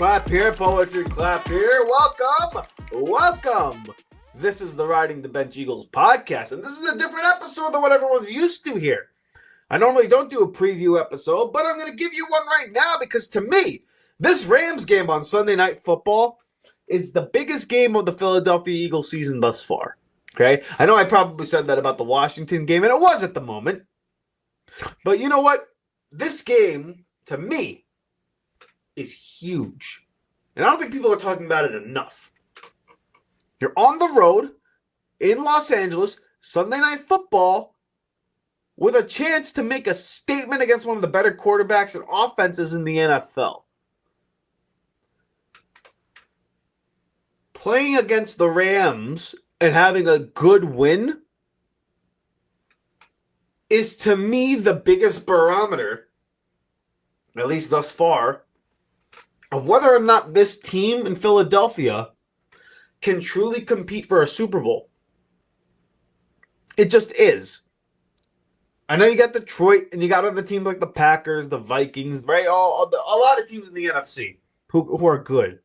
clap here, poetry clap here. Welcome. This is the Riding the Bench Eagles podcast, and this is a different episode than what everyone's used to here. I normally don't do a preview episode, but I'm going to give you one right now because to me, this Rams game on Sunday Night Football is the biggest game of the Philadelphia Eagles season thus far. Okay? I know I probably said that about the Washington game, and it was at the moment. But you know what? This game, to me, is huge. And I don't think people are talking about it enough. You're on the road in Los Angeles, Sunday Night Football, with a chance to make a statement against one of the better quarterbacks and offenses in the NFL. Playing against the Rams and having a good win is, to me, the biggest barometer, at least thus far, of whether or not this team in Philadelphia can truly compete for a Super Bowl. It just is. I know you got Detroit and you got other teams like the Packers, the Vikings, right? A lot of teams in the NFC who are good.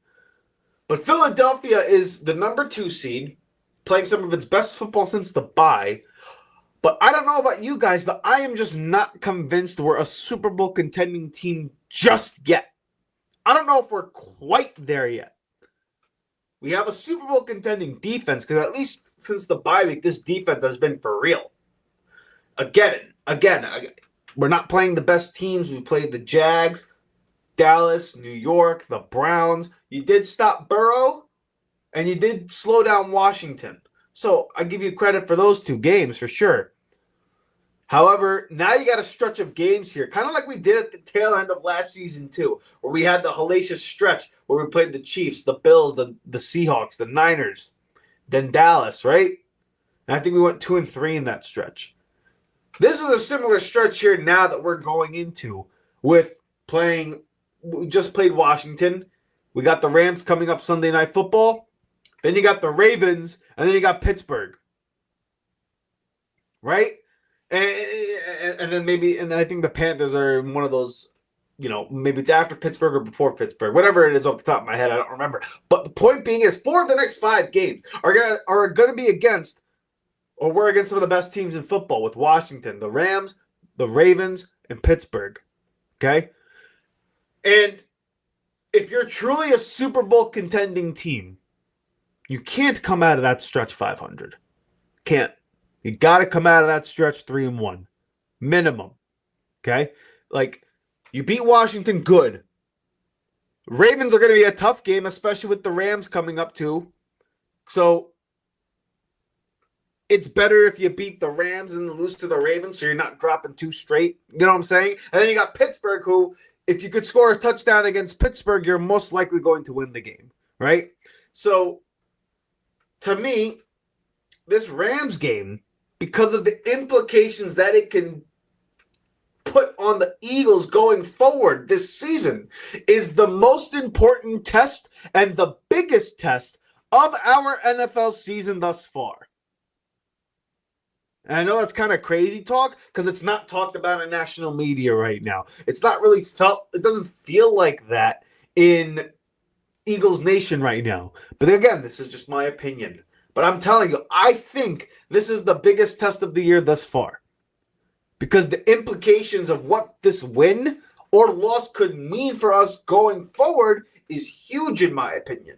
But Philadelphia is the number 2 seed, playing some of its best football since the bye. But I don't know about you guys, but I am just not convinced we're a Super Bowl contending team just yet. I don't know if we're quite there yet. We have a Super Bowl contending defense because at least since the bye week, this defense has been for real. Again, we're not playing the best teams. We played the Jags, Dallas, New York, the Browns. You did stop Burrow, and you did slow down Washington. So I give you credit for those 2 games for sure. However, now you got a stretch of games here, kind of like we did at the tail end of last season too, where we had the hellacious stretch where we played the Chiefs, the Bills, the Seahawks, the Niners, then Dallas, right? And I think we went 2-3 in that stretch. This is a similar stretch here now that we're going into with playing. We just played Washington. We got the Rams coming up Sunday Night Football. Then you got the Ravens, and then you got Pittsburgh. Right? And then I think the Panthers are in one of those, maybe it's after Pittsburgh or before Pittsburgh. Whatever it is off the top of my head, I don't remember. But the point being is 4 of the next 5 games are going to be against, or we're against some of the best teams in football with Washington, the Rams, the Ravens, and Pittsburgh. Okay? And if you're truly a Super Bowl contending team, you can't come out of that stretch 500. Can't. You got to come out of that stretch 3-1. Minimum. Okay? Like, you beat Washington, good. Ravens are going to be a tough game, especially with the Rams coming up too. So, it's better if you beat the Rams and lose to the Ravens so you're not dropping 2 straight. You know what I'm saying? And then you got Pittsburgh who, if you could score a touchdown against Pittsburgh, you're most likely going to win the game, right? So, to me, this Rams game, because of the implications that it can put on the Eagles going forward this season, is the most important test and the biggest test of our NFL season thus far. And I know that's kind of crazy talk because it's not talked about in national media right now. It's not really it doesn't feel like that in Eagles Nation right now. But again, this is just my opinion. But I'm telling you, I think this is the biggest test of the year thus far. Because the implications of what this win or loss could mean for us going forward is huge in my opinion.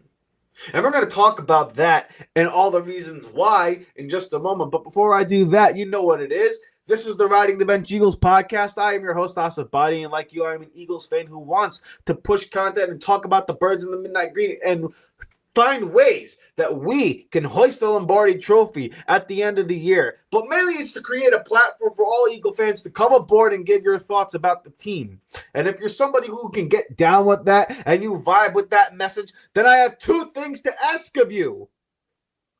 And we're going to talk about that and all the reasons why in just a moment. But before I do that, you know what it is. This is the Riding the Bench Eagles podcast. I am your host, Asif Badi, and like you, I am an Eagles fan who wants to push content and talk about the birds in the midnight green and find ways that we can hoist the Lombardi Trophy at the end of the year. But mainly it's to create a platform for all Eagle fans to come aboard and give your thoughts about the team. And if you're somebody who can get down with that and you vibe with that message, then I have 2 things to ask of you.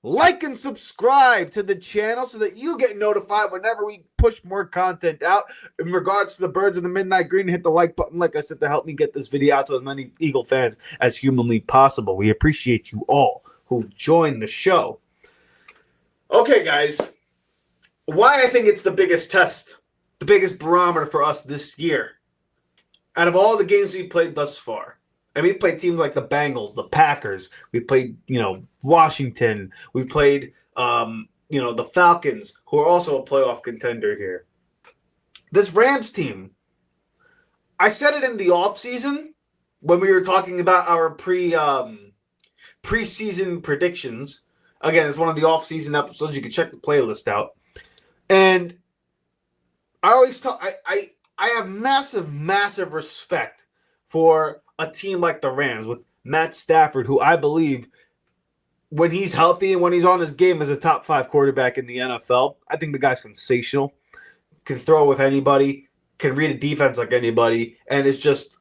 Like and subscribe to the channel so that you get notified whenever we push more content out. In regards to the birds in the midnight green, hit the like button, like I said, to help me get this video out to as many Eagle fans as humanly possible. We appreciate you all who joined the show. Okay, guys. Why I think it's the biggest test, the biggest barometer for us this year, out of all the games we played thus far. And we played teams like the Bengals, the Packers. We played, Washington. We played, the Falcons, who are also a playoff contender here. This Rams team, I said it in the offseason when we were talking about our preseason predictions. Again, it's one of the off-season episodes. You can check the playlist out. And I always talk. I have massive, massive respect for a team like the Rams with Matt Stafford, who I believe, when he's healthy and when he's on his game, is a top 5 quarterback in the NFL. I think the guy's sensational. Can throw with anybody. Can read a defense like anybody. And it's just,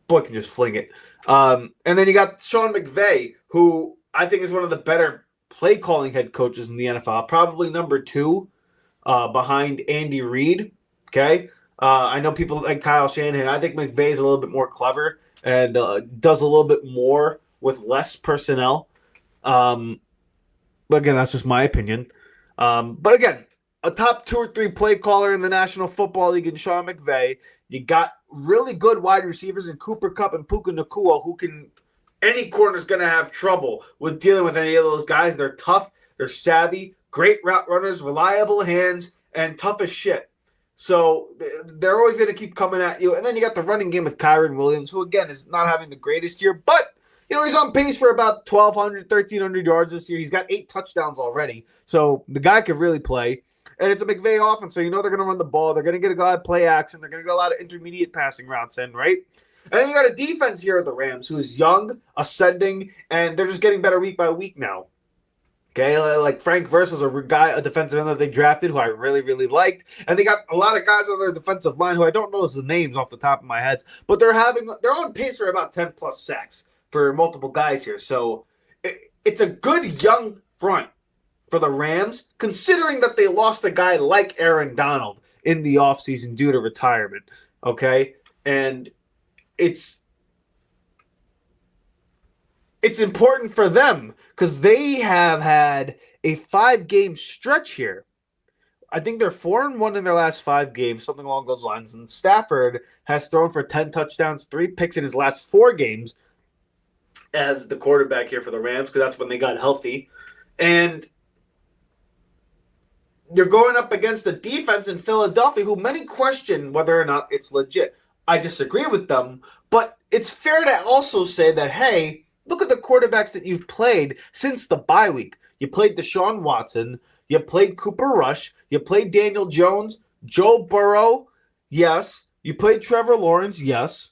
boy, can just fling it. And then you got Sean McVay, who I think is one of the better play-calling head coaches in the NFL. Probably number 2 behind Andy Reid. Okay? I know people like Kyle Shanahan. I think McVay is a little bit more clever and does a little bit more with less personnel. But again, that's just my opinion. But again, a top 2 or 3 play caller in the National Football League in Sean McVay. You got really good wide receivers in Cooper Kupp and Puka Nacua, who can – any corner's going to have trouble with dealing with any of those guys. They're tough. They're savvy. Great route runners, reliable hands, and tough as shit. So they're always going to keep coming at you. And then you got the running game with Kyren Williams, who, again, is not having the greatest year. But, he's on pace for about 1,200, 1,300 yards this year. He's got 8 touchdowns already. So the guy could really play. And it's a McVay offense, so they're going to run the ball. They're going to get a lot of play action. They're going to get a lot of intermediate passing routes in, right? And then you got a defense here at the Rams who is young, ascending, and they're just getting better week by week now. Okay, like Frank Verse was a defensive end that they drafted who I really, really liked. And they got a lot of guys on their defensive line who I don't know the names off the top of my head, but they're on pace for about 10-plus sacks for multiple guys here. So it's a good young front for the Rams, considering that they lost a guy like Aaron Donald in the offseason due to retirement, okay? And it's important for them because they have had a 5-game stretch here. I think they're 4-1 in their last 5 games, something along those lines. And Stafford has thrown for 10 touchdowns, 3 picks in his last 4 games as the quarterback here for the Rams because that's when they got healthy. And you're going up against the defense in Philadelphia, who many question whether or not it's legit. I disagree with them, but it's fair to also say that, hey, look at the quarterbacks that you've played since the bye week. You played Deshaun Watson. You played Cooper Rush. You played Daniel Jones, Joe Burrow. Yes. You played Trevor Lawrence. Yes.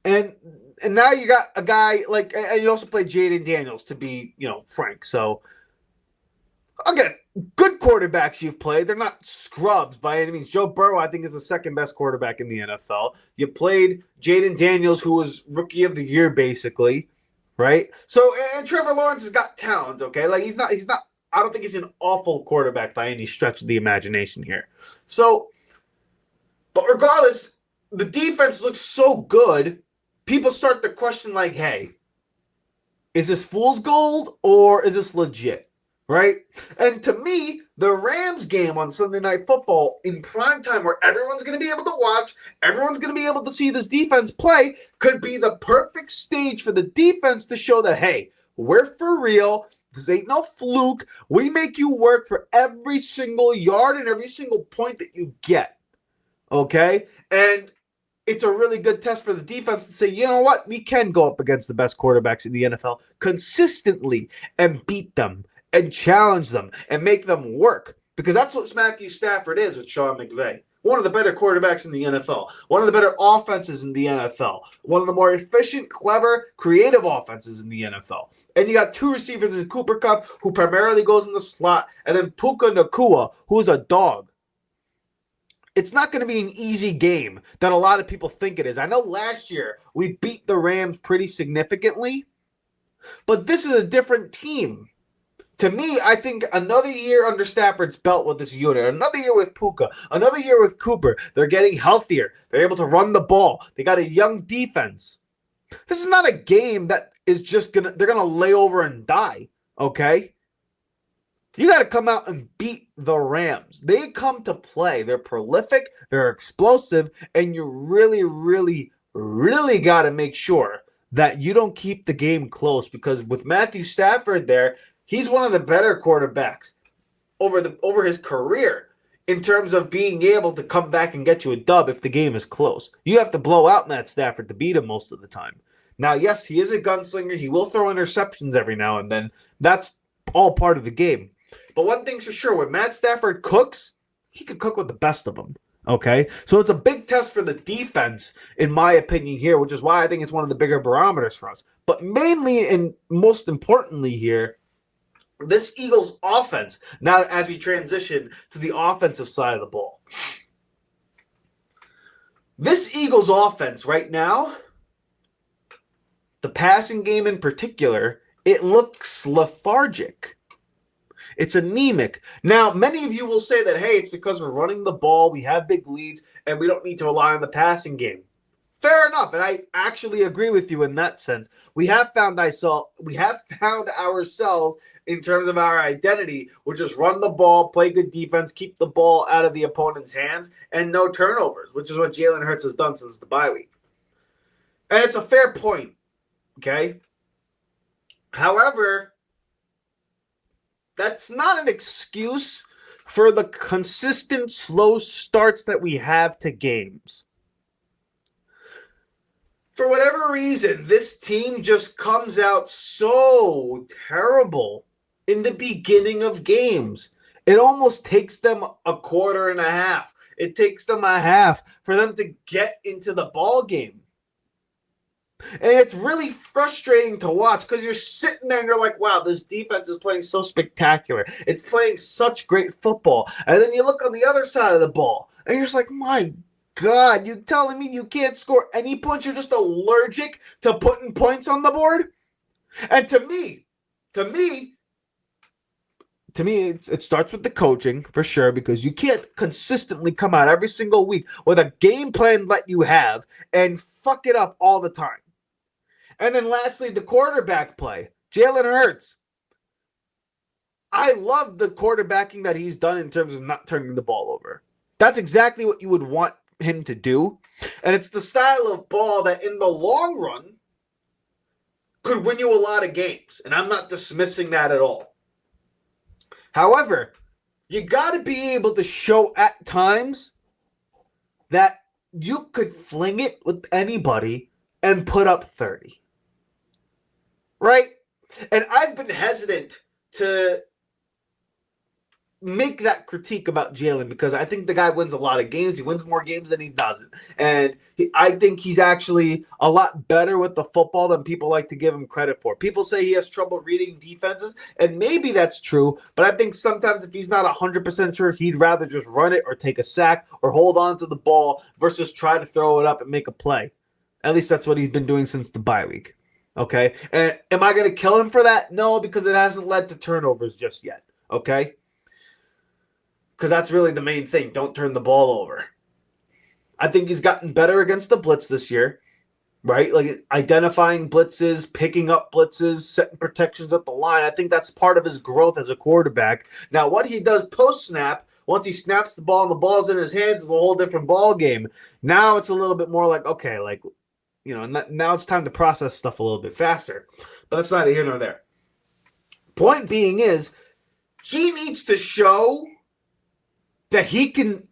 And now you got a guy like, and you also played Jaden Daniels, to be, frank. So, again, good quarterbacks you've played. They're not scrubs by any means. Joe Burrow, I think, is the second best quarterback in the NFL. You played Jaden Daniels, who was Rookie of the Year, basically, right? So, and Trevor Lawrence has got talent, okay? Like, he's not, I don't think he's an awful quarterback by any stretch of the imagination here. So, but regardless, the defense looks so good, people start to question, like, hey, is this fool's gold or is this legit? Right? And to me, the Rams game on Sunday Night Football in primetime, where everyone's going to be able to watch, everyone's going to be able to see this defense play, could be the perfect stage for the defense to show that, hey, we're for real. This ain't no fluke. We make you work for every single yard and every single point that you get. Okay? And it's a really good test for the defense to say, you know what? We can go up against the best quarterbacks in the NFL consistently and beat them and challenge them and make them work. Because that's what Matthew Stafford is with Sean McVay. One of the better quarterbacks in the NFL. One of the better offenses in the NFL. One of the more efficient, clever, creative offenses in the NFL. And you got 2 receivers in Cooper Kupp, who primarily goes in the slot, and then Puka Nacua, who's a dog. It's not going to be an easy game that a lot of people think it is. I know last year we beat the Rams pretty significantly, but this is a different team. To me, I think another year under Stafford's belt with this unit, another year with Puka, another year with Cooper, they're getting healthier. They're able to run the ball. They got a young defense. This is not a game that is just they're going to lay over and die, okay? You got to come out and beat the Rams. They come to play. They're prolific. They're explosive. And you really, really, really got to make sure that you don't keep the game close, because with Matthew Stafford there, he's one of the better quarterbacks over his career in terms of being able to come back and get you a dub if the game is close. You have to blow out Matt Stafford to beat him most of the time. Now, yes, he is a gunslinger. He will throw interceptions every now and then. That's all part of the game. But one thing's for sure, when Matt Stafford cooks, he can cook with the best of them. Okay? So it's a big test for the defense, in my opinion, here, which is why I think it's one of the bigger barometers for us. But mainly and most importantly here, this Eagles offense, now as we transition to the offensive side of the ball. This Eagles offense right now, the passing game in particular, it looks lethargic. It's anemic. Now, many of you will say that, hey, it's because we're running the ball, we have big leads, and we don't need to rely on the passing game. Fair enough, and I actually agree with you in that sense. We have found ourselves in terms of our identity, which is run the ball, play good defense, keep the ball out of the opponent's hands, and no turnovers, which is what Jalen Hurts has done since the bye week. And it's a fair point, okay? However, that's not an excuse for the consistent slow starts that we have to games. For whatever reason, this team just comes out so terrible in the beginning of games. It almost takes them a quarter and a half. It takes them a half for them to get into the ball game. And it's really frustrating to watch because you're sitting there and you're like, wow, this defense is playing so spectacular. It's playing such great football. And then you look on the other side of the ball and you're just like, my God, you telling me you can't score any points? You're just allergic to putting points on the board? And to me, it starts with the coaching for sure, because you can't consistently come out every single week with a game plan that you have and fuck it up all the time. And then lastly, the quarterback play. Jalen Hurts. I love the quarterbacking that he's done in terms of not turning the ball over. That's exactly what you would want him to do. And it's the style of ball that in the long run could win you a lot of games. And I'm not dismissing that at all. However, you got to be able to show at times that you could fling it with anybody and put up 30. Right? And I've been hesitant to make that critique about Jalen because I think the guy wins a lot of games. He wins more games than he doesn't. And I think he's actually a lot better with the football than people like to give him credit for. People say he has trouble reading defenses, and maybe that's true, but I think sometimes if he's not 100% sure, he'd rather just run it or take a sack or hold on to the ball versus try to throw it up and make a play. At least that's what he's been doing since the bye week. Okay? And am I going to kill him for that? No, because it hasn't led to turnovers just yet. Okay? Because that's really the main thing. Don't turn the ball over. I think he's gotten better against the blitz this year, right? Like identifying blitzes, picking up blitzes, setting protections at the line. I think that's part of his growth as a quarterback. Now, what he does post-snap, once he snaps the ball and the ball's in his hands, is a whole different ball game. Now it's a little bit more like, okay, like, you know, now it's time to process stuff a little bit faster. But that's neither here nor there. Point being is, he needs to show that he can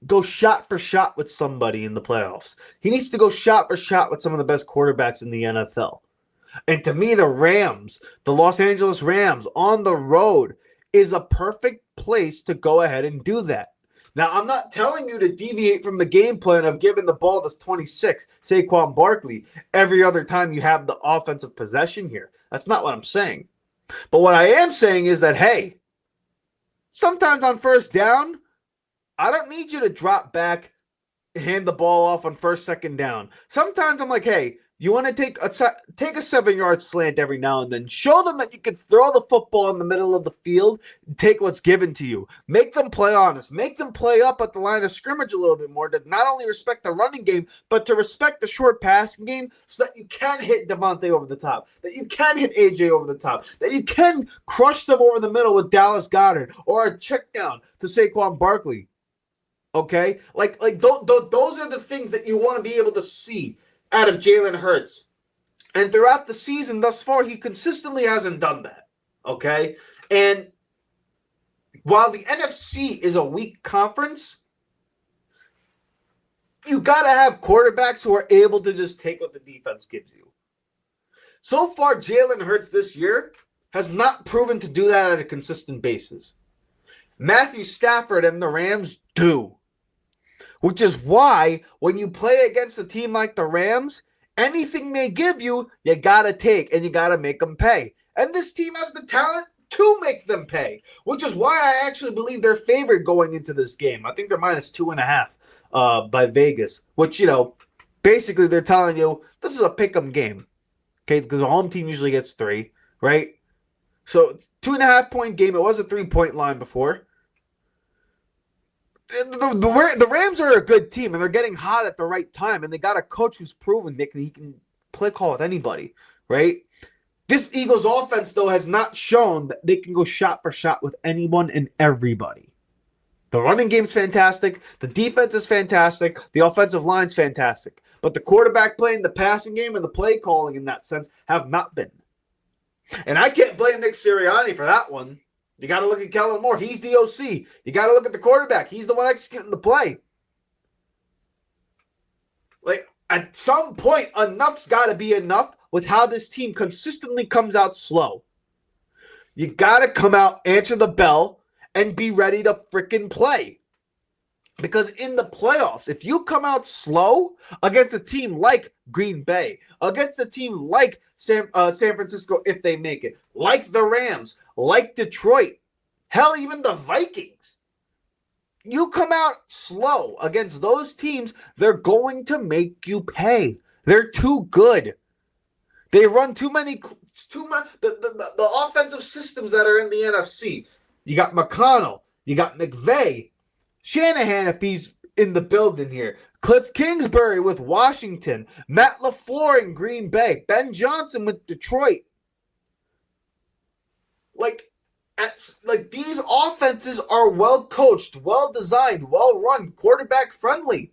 go shot for shot with somebody in the playoffs. He needs to go shot for shot with some of the best quarterbacks in the NFL. And to me, the Los Angeles Rams on the road is a perfect place to go ahead and do that. Now, I'm not telling you to deviate from the game plan of giving the ball to 26, Saquon Barkley, every other time you have the offensive possession here. That's not what I'm saying. But what I am saying is that, hey, sometimes on first down, I don't need you to drop back and hand the ball off on first, second down. Sometimes I'm like, hey, you want to take a 7-yard slant every now and then. Show them that you can throw the football in the middle of the field and take what's given to you. Make them play honest. Make them play up at the line of scrimmage a little bit more to not only respect the running game, but to respect the short passing game so that you can hit Devonta over the top, that you can hit AJ over the top, that you can crush them over the middle with Dallas Goedert or a check down to Saquon Barkley. Okay? Like those are the things that you want to be able to see out of Jalen Hurts And throughout the season thus far, he consistently hasn't done that. Okay? And while the NFC is a weak conference, you got to have quarterbacks who are able to just take what the defense gives you. So far, Jalen Hurts this year has not proven to do that on a consistent basis. Matthew Stafford and the Rams do. Which is why when you play against a team like the Rams, anything they give you, you got to take and you got to make them pay. And this team has the talent to make them pay, which is why I actually believe they're favored going into this game. I think they're minus 2.5 by Vegas, which, basically they're telling you this is a pick-em game, okay? Because the home team usually gets 3, right? So 2.5-point game. It was a 3-point line before. The Rams are a good team, and they're getting hot at the right time, and they got a coach who's proven that he can play call with anybody, right? This Eagles offense, though, has not shown that they can go shot for shot with anyone and everybody. The running game's fantastic. The defense is fantastic. The offensive line's fantastic. But the quarterback play and the passing game and the play calling in that sense have not been. And I can't blame Nick Sirianni for that one. You got to look at Kellen Moore. He's the OC. You got to look at the quarterback. He's the one executing the play. Like, at some point, enough's got to be enough with how this team consistently comes out slow. You got to come out, answer the bell, and be ready to freaking play. Because in the playoffs, if you come out slow against a team like Green Bay, against a team like San Francisco, if they make it, like the Rams, like Detroit, hell, even the Vikings, you come out slow against those teams, they're going to make you pay. They're too good. They run the offensive systems that are in the NFC. You got McConnell. You got McVay. Shanahan, if he's in the building here. Cliff Kingsbury with Washington. Matt LaFleur in Green Bay. Ben Johnson with Detroit. These offenses are well coached, well designed, well run, quarterback friendly.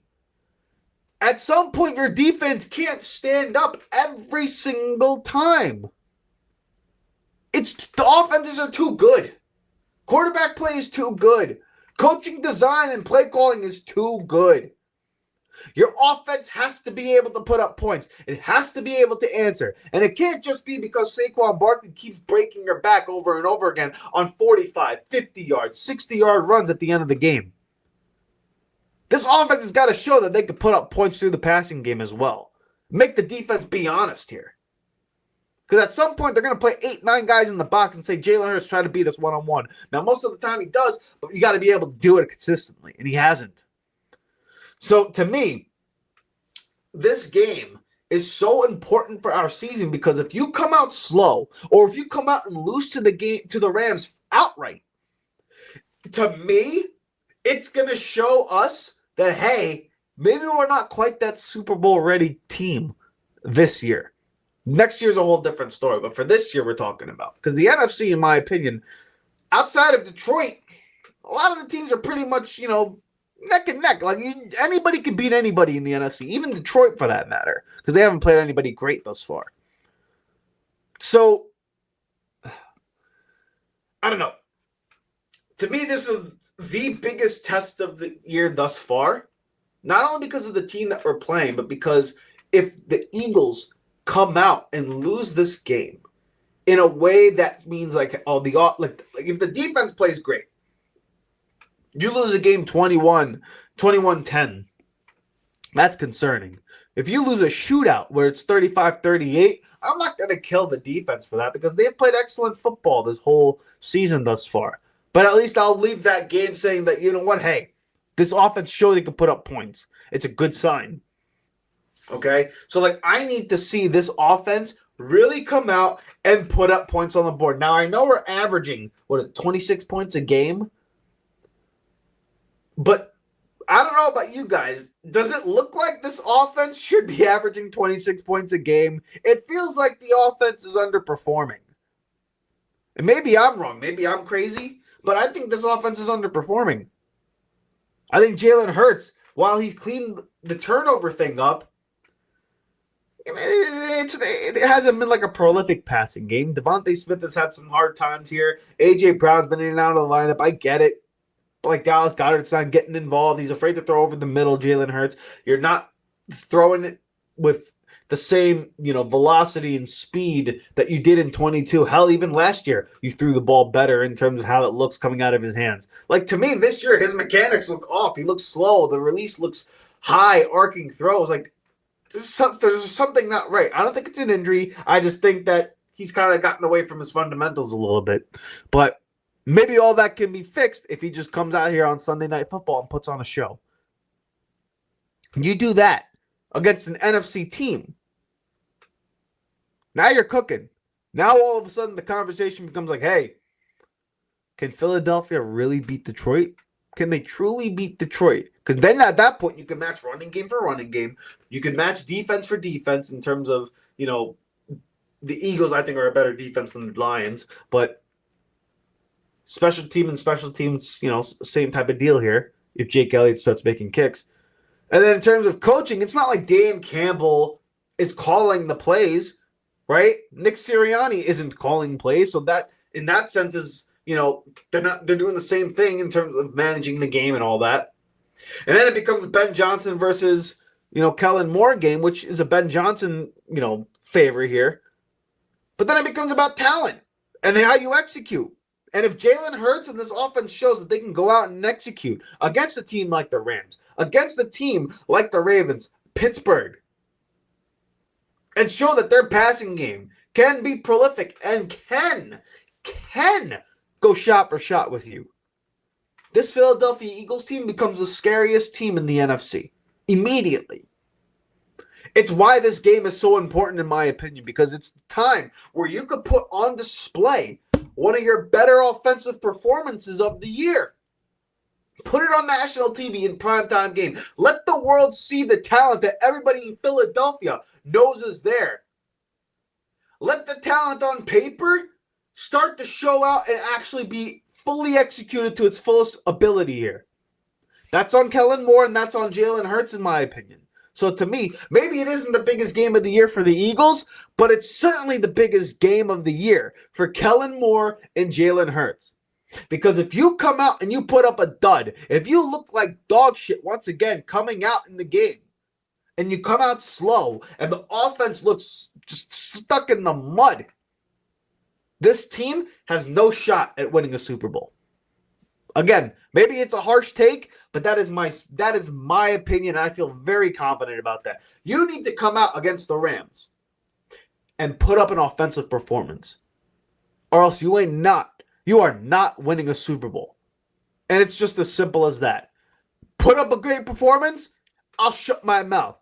At some point, your defense can't stand up every single time. The offenses are too good. Quarterback play is too good. Coaching design and play calling is too good. Your offense has to be able to put up points. It has to be able to answer. And it can't just be because Saquon Barkley keeps breaking your back over and over again on 45, 50 yards, 60-yard runs at the end of the game. This offense has got to show that they can put up points through the passing game as well. Make the defense be honest here. Because at some point, they're going to play 8-9 guys in the box and say, Jalen Hurts try to beat us one-on-one. Now, most of the time he does, but you got to be able to do it consistently, and he hasn't. So, to me, this game is so important for our season because if you come out slow or if you come out and lose to the Rams outright, to me, it's going to show us that, hey, maybe we're not quite that Super Bowl ready team this year. Next year's a whole different story, but for this year we're talking about. Because the NFC, in my opinion, outside of Detroit, a lot of the teams are pretty much, neck and neck. Anybody can beat anybody in the NFC, even Detroit for that matter, because they haven't played anybody great thus far. So, I don't know. To me, this is the biggest test of the year thus far, not only because of the team that we're playing, but because if the Eagles come out and lose this game in a way that means if the defense plays great, you lose a game 21-10, that's concerning. If you lose a shootout where it's 35-38, I'm not going to kill the defense for that because they've played excellent football this whole season thus far. But at least I'll leave that game saying that, you know what, hey, this offense showed they can put up points. It's a good sign. Okay? So, I need to see this offense really come out and put up points on the board. Now, I know we're averaging, 26 points a game? But I don't know about you guys. Does it look like this offense should be averaging 26 points a game? It feels like the offense is underperforming. And maybe I'm wrong. Maybe I'm crazy. But I think this offense is underperforming. I think Jalen Hurts, while he's cleaned the turnover thing up, it hasn't been like a prolific passing game. Devonta Smith has had some hard times here. A.J. Brown's been in and out of the lineup. I get it. But like Dallas Goedert's not getting involved. He's afraid to throw over the middle, Jalen Hurts. You're not throwing it with the same, velocity and speed that you did in 22. Hell, even last year, you threw the ball better in terms of how it looks coming out of his hands. Like, to me, this year, his mechanics look off. He looks slow. The release looks high, arcing throws. Like, there's something not right. I don't think it's an injury. I just think that he's kind of gotten away from his fundamentals a little bit. But maybe all that can be fixed if he just comes out here on Sunday Night Football and puts on a show. You do that against an NFC team. Now you're cooking. Now all of a sudden the conversation becomes like, hey, can Philadelphia really beat Detroit? Can they truly beat Detroit? Because then at that point you can match running game for running game. You can match defense for defense in terms of, the Eagles I think are a better defense than the Lions. But special teams, same type of deal here if Jake Elliott starts making kicks. And then in terms of coaching, it's not like Dan Campbell is calling the plays. Right? Nick Sirianni isn't calling plays, so that in that sense is, they're doing the same thing in terms of managing the game and all that. And then it becomes Ben Johnson versus, Kellen Moore game, which is a Ben Johnson, favor here. But then it becomes about talent and how you execute. And if Jalen Hurts and this offense shows that they can go out and execute against a team like the Rams, against a team like the Ravens, Pittsburgh, and show that their passing game can be prolific and can go shot for shot with you, this Philadelphia Eagles team becomes the scariest team in the NFC immediately. It's why this game is so important in my opinion, because it's the time where you could put on display one of your better offensive performances of the year. Put it on national TV in primetime game. Let the world see the talent that everybody in Philadelphia knows is there. Let the talent on paper start to show out and actually be fully executed to its fullest ability here. That's on Kellen Moore and that's on Jalen Hurts in my opinion. So to me, maybe it isn't the biggest game of the year for the Eagles, but it's certainly the biggest game of the year for Kellen Moore and Jalen Hurts. Because if you come out and you put up a dud, if you look like dog shit once again coming out in the game, and you come out slow, and the offense looks just stuck in the mud, this team has no shot at winning a Super Bowl. Again, maybe it's a harsh take, but that is my opinion. I feel very confident about that. You need to come out against the Rams and put up an offensive performance, or else you are not winning a Super Bowl. And it's just as simple as that. Put up a great performance, I'll shut my mouth.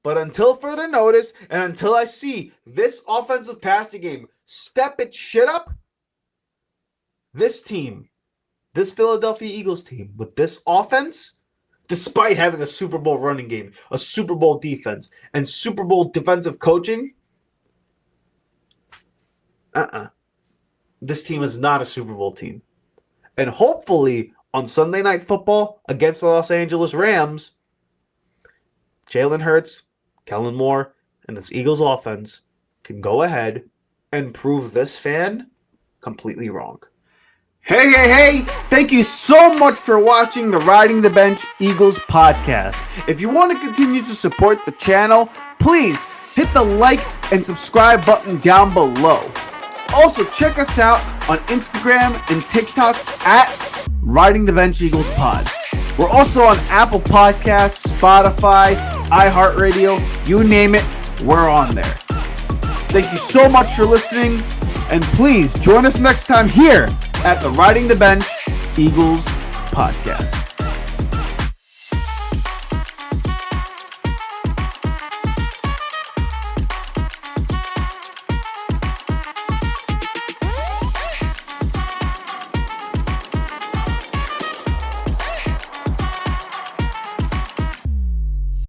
But until further notice, and until I see this offensive passing game step its shit up, this team, this Philadelphia Eagles team, with this offense, despite having a Super Bowl running game, a Super Bowl defense, and Super Bowl defensive coaching, this team is not a Super Bowl team. And hopefully, on Sunday Night Football against the Los Angeles Rams, Jalen Hurts, Kellen Moore, and this Eagles offense can go ahead and prove this fan completely wrong. Hey! Thank you so much for watching the Riding the Bench Eagles podcast. If you want to continue to support the channel, please hit the like and subscribe button down below. Also, check us out on Instagram and TikTok at Riding the Bench Eagles Pod. We're also on Apple Podcasts, Spotify, iHeartRadio, you name it, we're on there. Thank you so much for listening, and please join us next time here at the Riding the Bench Eagles Podcast.